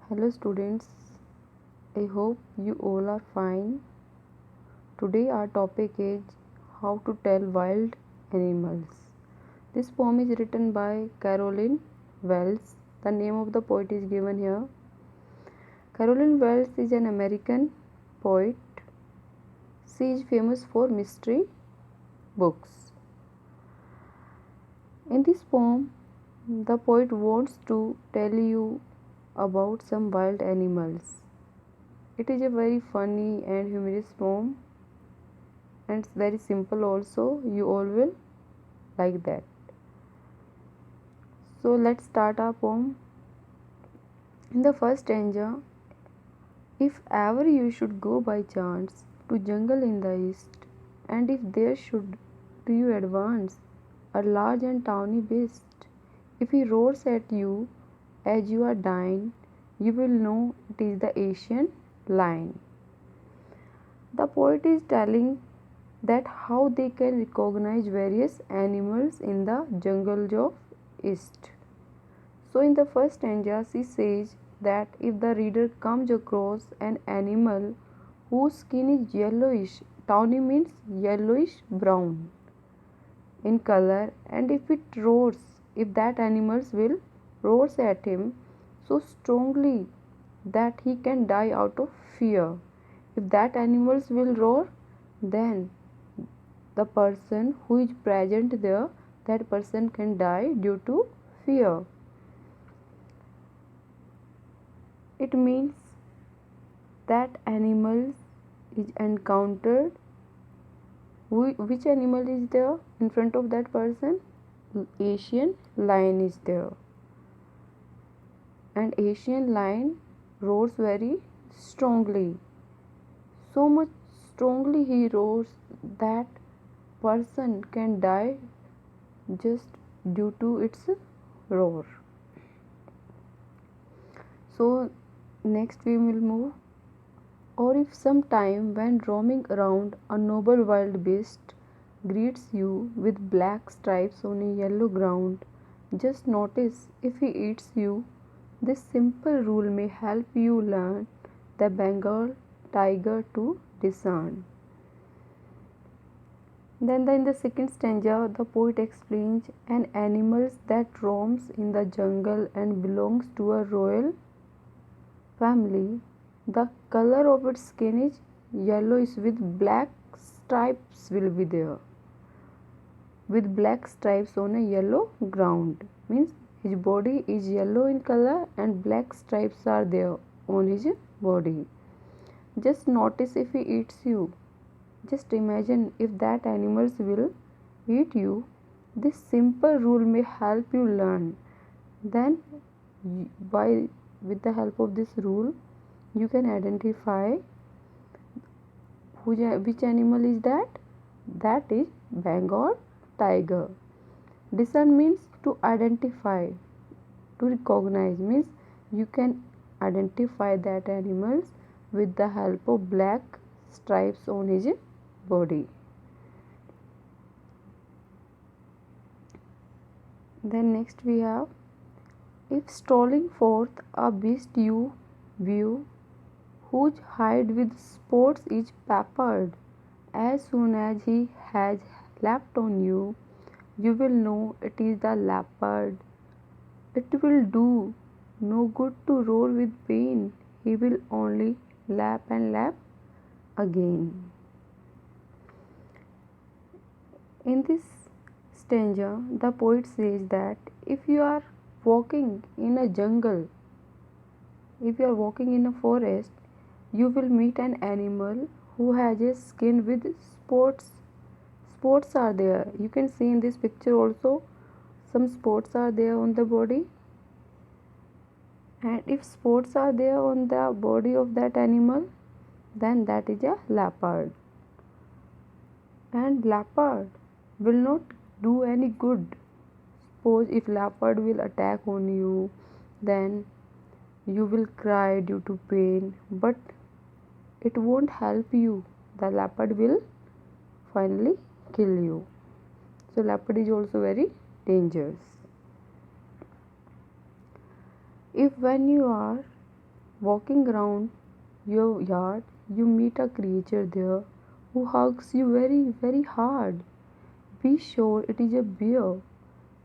Hello students, I hope you all are fine. Today our topic is how to tell wild animals. This poem is written by Carolyn Wells. The name of the poet is given here. Carolyn Wells is an American poet. She is famous for mystery books. In this poem, the poet wants to tell you about some wild animals. It is a very funny and humorous poem, and it's very simple also. You all will like that. So let's start our poem. In the first stanza, if ever you should go by chance to jungle in the east, and if there should to you advance a large and tawny beast, if he roars at you as you are dying, you will know it is the Asian lion. The poet is telling that how they can recognize various animals in the jungles of east. So in the first stanza she says that if the reader comes across an animal whose skin is yellowish, tawny means yellowish brown in color, and if it roars, if that animal will roars at him so strongly that he can die out of fear. If that animal will roar, then the person who is present there, that person can die due to fear. It means that animal is encountered. Which animal is there in front of that person? Asian lion is there, and Asian lion roars very strongly, so much strongly he roars that person can die just due to its roar. So next we will move. Or if some time when roaming around a noble wild beast greets you with black stripes on a yellow ground, just notice if he eats you. This simple rule may help you learn the Bengal tiger to discern. Then in the second stanza, the poet explains an animal that roams in the jungle and belongs to a royal family. The color of its skin is yellowish with black stripes will be there. With black stripes on a yellow ground means his body is yellow in color and black stripes are there on his body. Just notice if he eats you. Just imagine if that animals will eat you. This simple rule may help you learn. Then by with the help of this rule you can identify which animal is that. That is Bengal tiger. Discern means to identify, to recognize means you can identify that animals with the help of black stripes on his body. Then next we have, if strolling forth a beast you view, whose hide with spots is peppered, as soon as he has leapt on you, you will know it is the leopard. It will do no good to roar with pain, he will only lap and lap again. In this stanza, the poet says that if you are walking in a jungle, if you are walking in a forest, you will meet an animal who has a skin with spots. Spots are there. You can see in this picture also some spots are there on the body. And if spots are there on the body of that animal, then that is a leopard. And leopard will not do any good. Suppose if leopard will attack on you, then you will cry due to pain, but it won't help you. The leopard will finally kill you. So leopard is also very dangerous. If when you are Walking around your yard, you meet a creature there who hugs you very, very hard. Be sure it is a bear.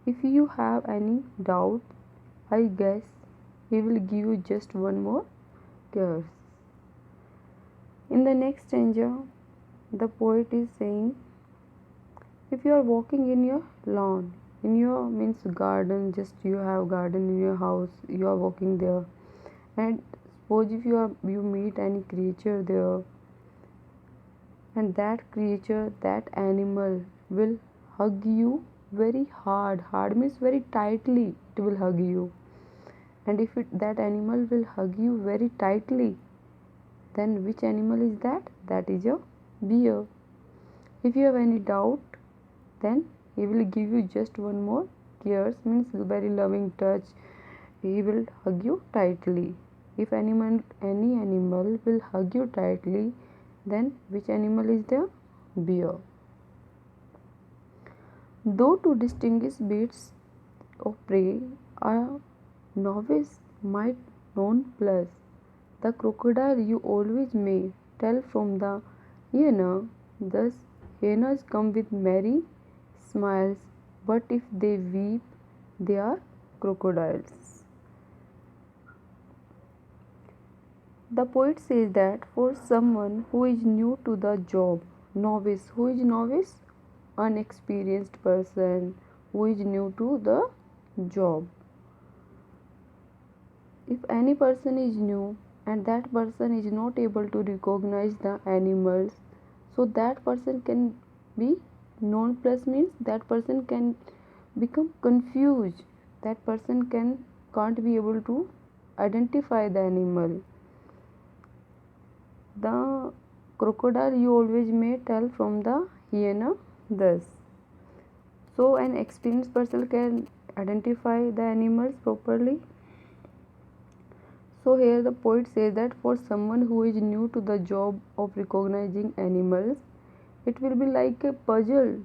If you have any doubt, I guess he will give you just one more curse. In the next stanza, the poet is saying, if you are walking in your lawn, in your means garden, just you have garden in your house, you are walking there, and suppose if you meet any creature there, and that creature, that animal will hug you very hard. Hard means very tightly it will hug you. And if that animal will hug you very tightly, then which animal is that? That is a bear. If you have any doubt, then he will give you just one more kiss, means very loving touch. He will hug you tightly. If any animal will hug you tightly, then which animal is there? Bear. Though to distinguish beasts of prey, a novice might nonplus the crocodile you always may tell from the hyena. Thus, hyenas come with merry smiles, but if they weep, they are crocodiles. The poet says that for someone who is new to the job, novice, who is novice? Unexperienced person who is new to the job. If any person is new and that person is not able to recognize the animals, so that person can be nonplussed, means that person can become confused. That person can't be able to identify the animal. The crocodile you always may tell from the hyena thus. So an experienced person can identify the animals properly. So here the poet says that for someone who is new to the job of recognizing animals, it will be like a puzzle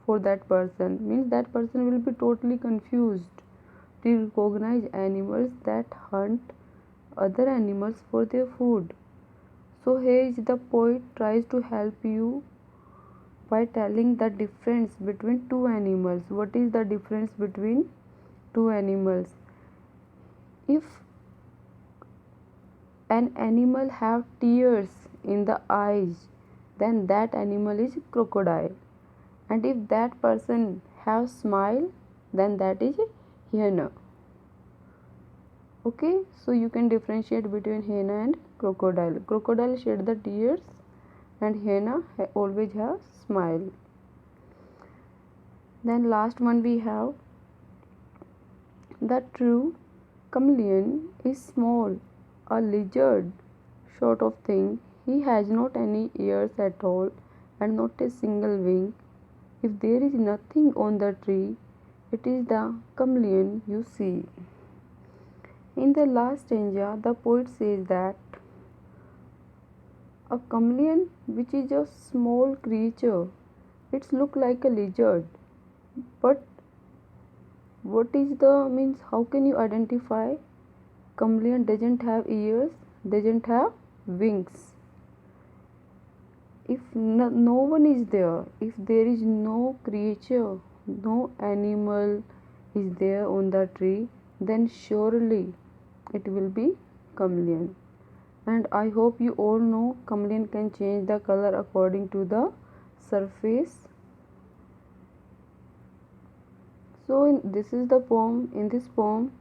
for that person. Means that person will be totally confused to recognize animals that hunt other animals for their food. So here is the poet tries to help you by telling the difference between two animals. What is the difference between two animals? If an animal have tears in the eyes, then that animal is crocodile. And if that person have smile, then that is hyena. Okay, so you can differentiate between hyena and crocodile. Crocodile shed the tears and hyena always have smile. Then last one we have, the true chameleon is small, a lizard sort of thing. He has not any ears at all and not a single wing. If there is nothing on the tree, it is the chameleon you see. In the last stanza, the poet says that a chameleon, which is a small creature, it's look like a lizard, but what is the means? How can you identify? Chameleon doesn't have ears, doesn't have wings. If no one is there, if there is no creature, no animal is there on the tree, then surely it will be chameleon. And I hope you all know chameleon can change the color according to the surface. So this is the poem. In this poem,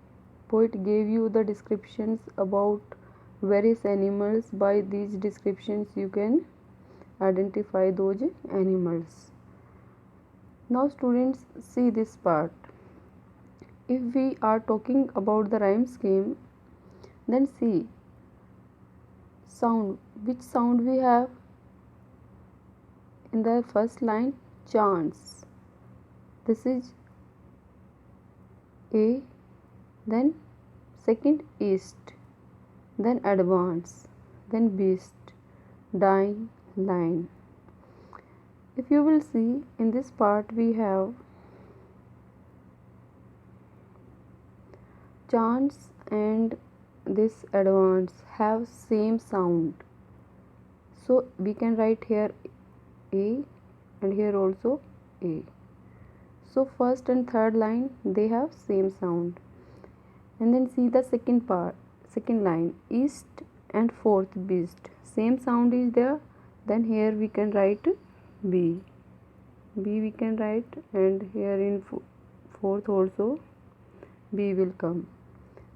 poet gave you the descriptions about various animals. By these descriptions you can identify those animals. Now students, see this part. If we are talking about the rhyme scheme, then see sound. Which sound we have in the first line? Chance. This is A. Then second east, then advance, then beast, dying, line. If you will see in this part we have chance and this advance have same sound. So we can write here A and here also A. So first and third line they have same sound. And then see the second line, east and fourth beast, same sound is there. Then here we can write B. B we can write, and here in fourth also B will come.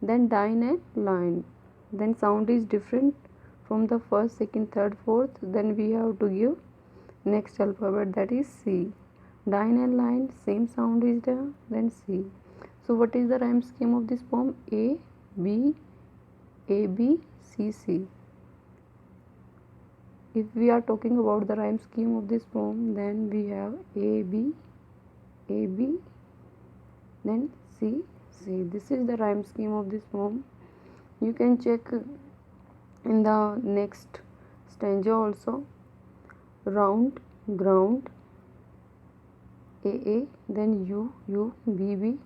Then dine and line, then sound is different from the first, second, third, fourth. Then we have to give next alphabet, that is C. Dine and line, same sound is there, then C. So what is the rhyme scheme of this poem? A, B, A, B, C, C. If we are talking about the rhyme scheme of this poem, then we have A, B, then C, C. This is the rhyme scheme of this poem. You can check in the next stanza also. Round, ground, A, then U, B,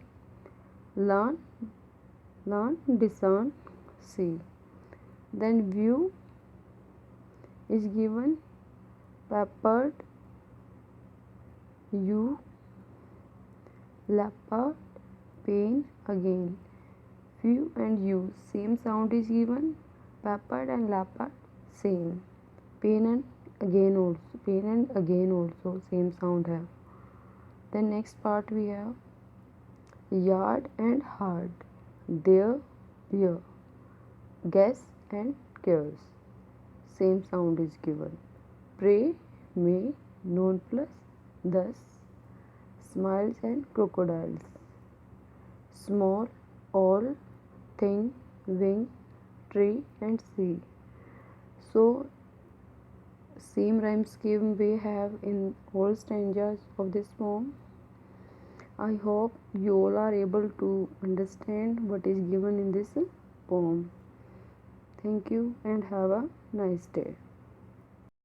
learn, discern, see. Then view is given, peppered, U, leopard, pain, again. View and U, same sound is given, peppered and leopard, same. Pain and again also same sound have. Then next part we have yard and hard, there, here, guess and cares, same sound is given. Pray, may, non plus, thus, smiles and crocodiles, small, all, thing, wing, tree and sea. So same rhyme scheme we have in all stanzas of this poem. I hope you all are able to understand what is given in this poem. Thank you and have a nice day.